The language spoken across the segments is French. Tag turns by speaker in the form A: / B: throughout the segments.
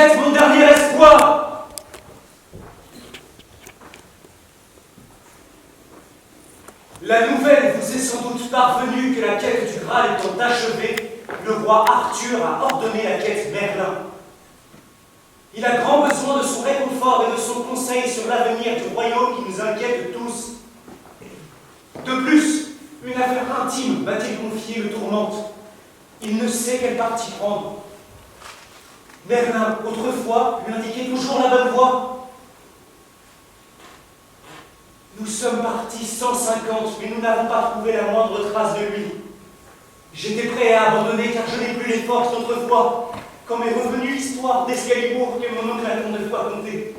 A: êtes mon dernier espoir. La nouvelle vous est sans doute parvenue que la quête du Graal étant achevée, le roi Arthur a ordonné la quête Merlin. Il a grand besoin de son réconfort et de son conseil sur l'avenir du royaume qui nous inquiète tous. De plus, une affaire intime va-t-il confier le tourmente. Il ne sait quel parti prendre. Merlin, autrefois, lui indiquait toujours la bonne voie. Nous sommes partis 150, mais nous n'avons pas trouvé la moindre trace de lui. J'étais prêt à abandonner car je n'ai plus les forces d'autrefois, quand m'est revenue l'histoire d'Excalibur que mon oncle a tant de fois contée.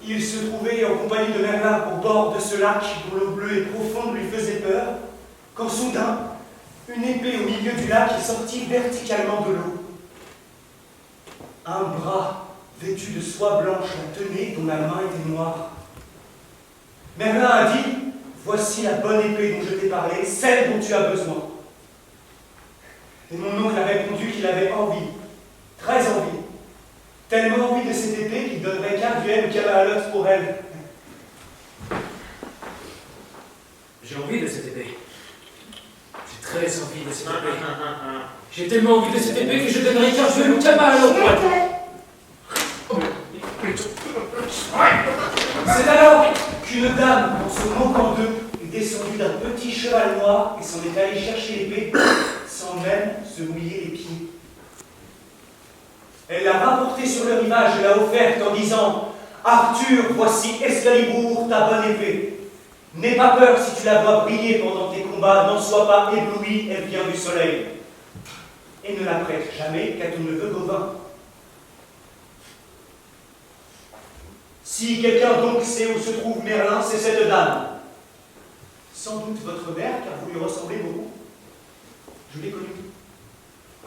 A: Il se trouvait en compagnie de Merlin au bord de ce lac dont l'eau bleue et profonde lui faisait peur, quand soudain, une épée au milieu du lac est sortie verticalement de l'eau. Un bras vêtu de soie blanche la tenait, dont la main était noire. Merlin a dit, voici la bonne épée dont je t'ai parlé, celle dont tu as besoin. Et mon oncle a répondu qu'il avait envie, très envie, tellement envie de cette épée qu'il donnerait Carduel ou Cabalot pour elle.
B: J'ai envie de cette épée. J'ai très envie de cette épée. J'ai tellement envie de cette épée que je donnerais Carduel ou Cabalot pour elle.
A: C'est alors qu'une dame, en se moquant d'eux, est descendue d'un petit cheval noir et s'en est allée chercher l'épée, sans même se mouiller les pieds. Elle l'a rapportée sur le rivage et l'a offerte en disant « Arthur, voici Excalibur, ta bonne épée. N'aie pas peur si tu la vois briller pendant tes combats, n'en sois pas ébloui, elle vient du soleil. Et ne la prête jamais qu'à ton neveu Gauvin. » Si quelqu'un donc sait où se trouve Merlin, c'est cette dame. Sans doute votre mère, car vous lui ressemblez beaucoup. Je l'ai connue.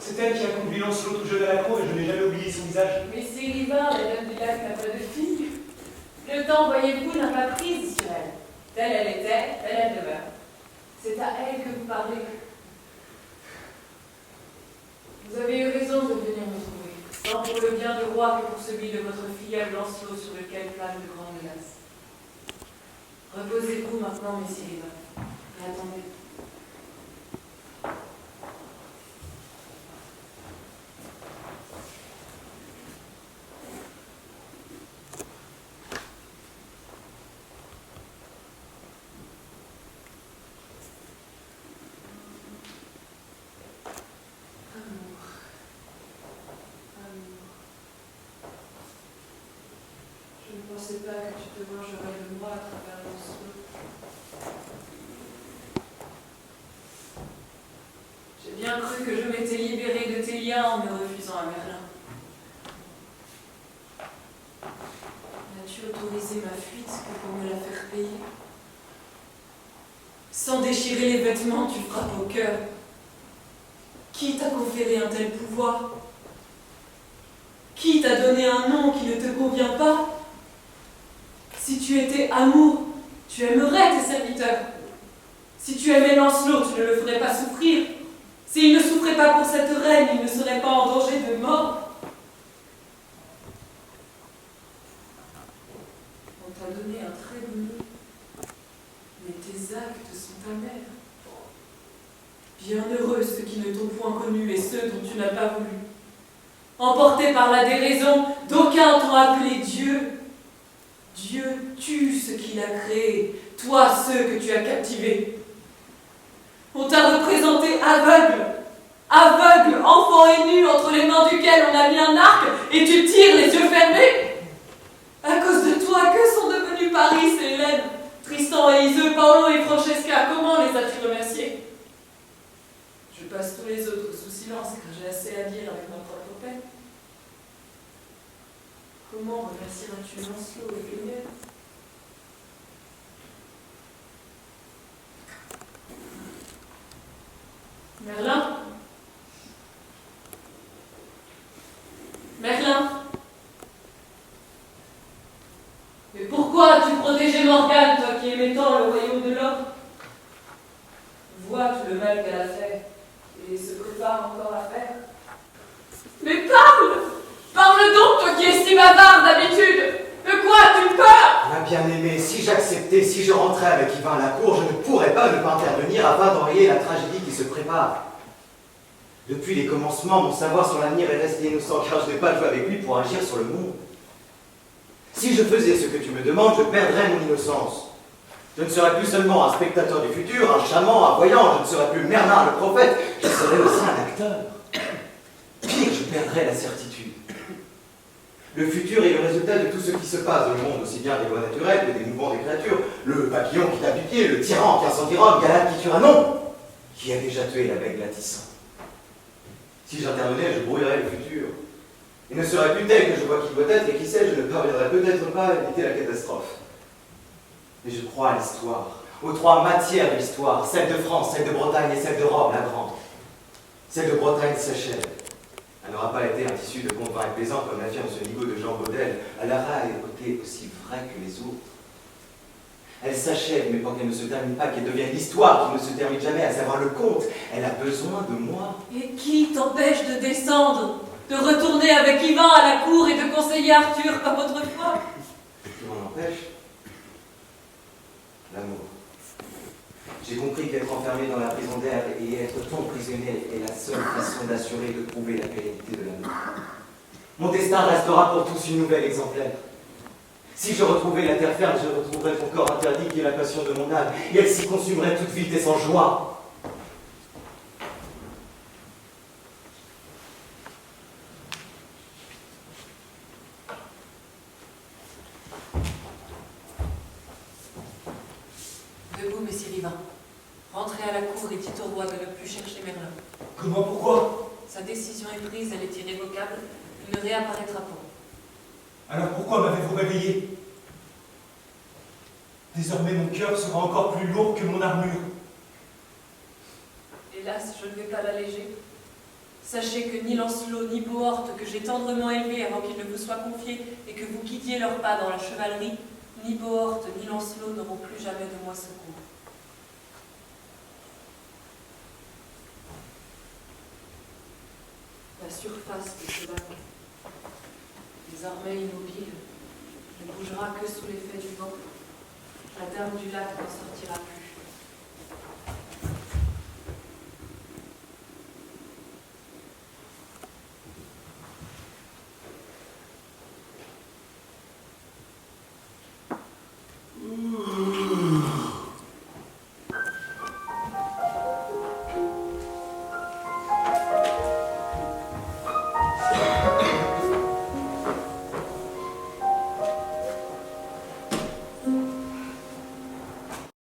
A: C'est elle qui a conduit Lancelot tout jeune à la cour et je n'ai jamais oublié son visage.
C: Mais c'est Rivard, la dame du lac n'a pas de fille. Le temps, voyez-vous, n'a pas prise sur elle. Telle elle était, telle elle demeure. C'est à elle que vous parlez. Vous avez eu raison de venir me trouver, tant pour le bien du roi que pour celui de votre filleul Lancelot sur lequel plane de grandes menaces. Reposez-vous maintenant, messieurs les veuves, et attendez. Je ne pensais pas que tu te vengerais de moi à travers Lancelot. J'ai bien cru que je m'étais libérée de tes liens en me refusant à Merlin. N'as-tu autorisé ma fuite que pour me la faire payer? Sans déchirer les vêtements, tu frappes au cœur. Qui t'a conféré un tel pouvoir? Qui t'a donné un nom qui ne te convient pas? Si tu étais amour, tu aimerais tes serviteurs. Si tu aimais Lancelot, tu ne le ferais pas souffrir. S'il ne souffrait pas pour cette reine, il ne serait pas en danger de mort. On t'a donné un très beau nom, mais tes actes sont amers. Bienheureux ceux qui ne t'ont point connu et ceux dont tu n'as pas voulu. Emportés par la déraison, d'aucuns t'ont appelé Dieu. Dieu tue ce qu'il a créé, toi ceux que tu as captivés. On t'a représenté aveugle, aveugle, enfant et nu entre les mains duquel on a mis un arc et tu tires les yeux fermés. À cause de toi, que sont devenus Paris et Hélène, Tristan et Iseux, Paolo et Francesca, comment les as-tu remerciés? Je passe tous les autres sous silence car j'ai assez à dire avec ma propre peine. Comment remercieras-tu Lancelot et Guenièvre? Merlin? Merlin? Mais pourquoi as-tu protégé Morgane, toi qui aimais tant le royaume de l'or? Vois tout le mal qu'elle a fait et se prépare encore à faire. Mais parle! si bavard d'habitude? De quoi as-tu peur?
D: Ma bien-aimée, si j'acceptais, si je rentrais avec Yvain à la cour, je ne pourrais pas ne pas intervenir afin d'enrayer la tragédie qui se prépare. Depuis les commencements, mon savoir sur l'avenir est resté innocent, car je n'ai pas joué avec lui pour agir sur le monde. Si je faisais ce que tu me demandes, je perdrais mon innocence. Je ne serais plus seulement un spectateur du futur, un chaman, un voyant, je ne serais plus Merlin le prophète, je serais aussi un acteur. Pire, je perdrais la certitude. Le futur est le résultat de tout ce qui se passe dans le monde, aussi bien des lois naturelles que des mouvements des créatures. Le papillon qui tape du pied, le tyran qui incendie Rome, Galate qui tuera non, qui a déjà tué la bête Latissant. Si j'intervenais, je brouillerais le futur. Il ne serait plus tel que je vois qu'il doit être, et qui sait, je ne parviendrais peut-être pas à éviter la catastrophe. Mais je crois à l'histoire, aux trois matières de l'histoire, celle de France, celle de Bretagne et celle de Rome, la grande. Celle de Bretagne s'achève. Elle n'aura pas été un tissu de contes vains et plaisants, comme l'affirme ce nigaud de Jean Baudel, elle aura été aussi vraie que les autres. Elle s'achève, mais pour qu'elle ne se termine pas, qu'elle devienne l'histoire qui ne se termine jamais, à savoir le conte, elle a besoin de moi.
C: Et qui t'empêche de descendre, de retourner avec Yvain à la cour et de conseiller Arthur comme autrefois?
D: Qui m'en empêche? L'amour. J'ai compris qu'être enfermé dans la prison d'air et être ton prisonnier est la seule façon d'assurer et de prouver la pérennité de l'amour. Mon destin restera pour tous une nouvelle exemplaire. Si je retrouvais la terre ferme, je retrouverais ton corps interdit qui est la passion de mon âme, et elle s'y consumerait toute vite et sans joie.
C: Debout, messire Yvain. Rentrez à la cour et dites au roi de ne plus chercher Merlin.
A: Comment, pourquoi?
C: Sa décision est prise, elle est irrévocable. Il ne réapparaîtra pas.
A: Alors pourquoi m'avez-vous réveillé? Désormais mon cœur sera encore plus lourd que mon armure.
C: Hélas, je ne vais pas l'alléger. Sachez que ni Lancelot, ni Bohorte, que j'ai tendrement élevés avant qu'ils ne vous soient confiés et que vous quittiez leurs pas dans la chevalerie, ni Bohorte, ni Lancelot n'auront plus jamais de moi secours. La surface de ce bateau, désormais immobile, ne bougera que sous l'effet du vent. La dame du lac n'en sortira plus.